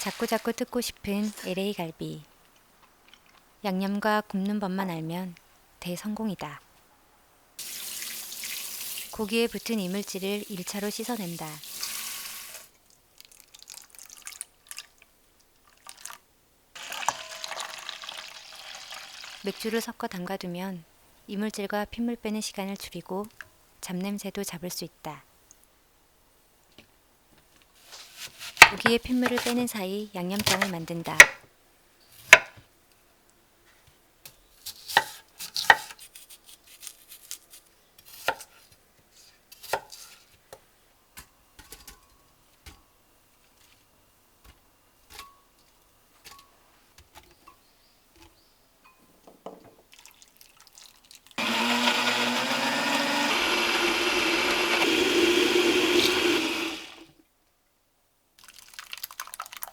자꾸자꾸 뜯고 싶은 LA 갈비. 양념과 굽는 법만 알면 대성공이다. 고기에 붙은 이물질을 1차로 씻어낸다. 맥주를 섞어 담가두면 이물질과 핏물 빼는 시간을 줄이고 잡냄새도 잡을 수 있다. 고기의 핏물을 빼는 사이 양념장을 만든다.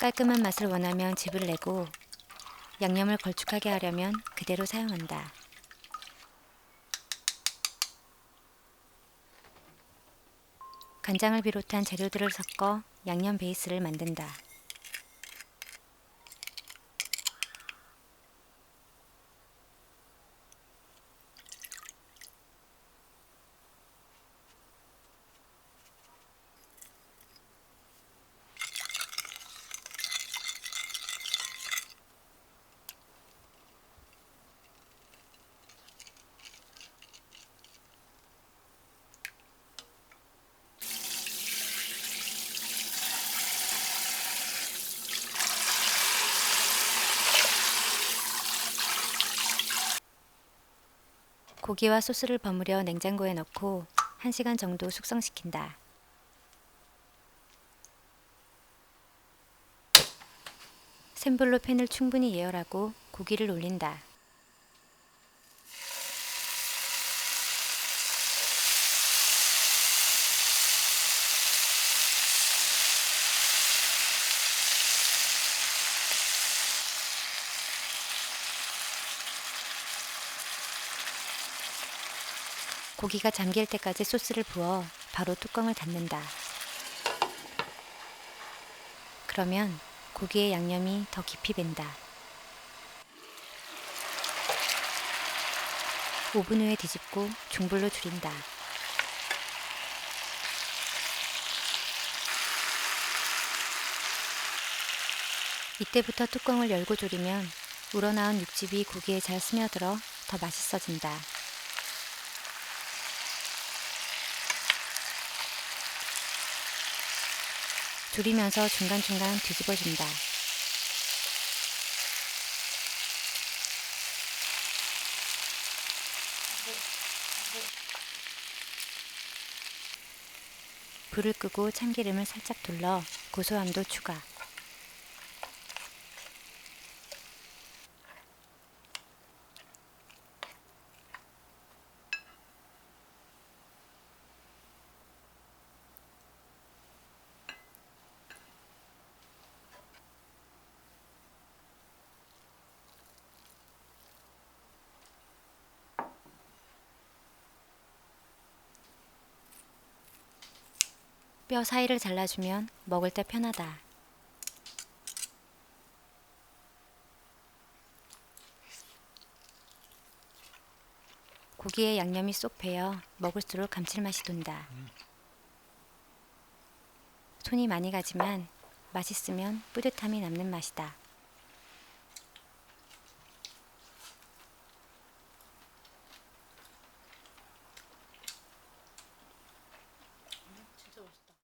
깔끔한 맛을 원하면 즙을 내고 양념을 걸쭉하게 하려면 그대로 사용한다. 간장을 비롯한 재료들을 섞어 양념 베이스를 만든다. 고기와 소스를 버무려 냉장고에 넣고 1시간 정도 숙성시킨다. 센 불로 팬을 충분히 예열하고 고기를 올린다. 고기가 잠길 때까지 소스를 부어 바로 뚜껑을 닫는다. 그러면 고기의 양념이 더 깊이 밴다. 5분 후에 뒤집고 중불로 줄인다. 이때부터 뚜껑을 열고 졸이면 우러나온 육즙이 고기에 잘 스며들어 더 맛있어진다. 졸이면서 중간중간 뒤집어준다. 불을 끄고 참기름을 살짝 둘러 고소함도 추가. 뼈 사이를 잘라주면 먹을 때 편하다. 고기에 양념이 쏙 배어 먹을수록 감칠맛이 돈다. 손이 많이 가지만 맛있으면 뿌듯함이 남는 맛이다.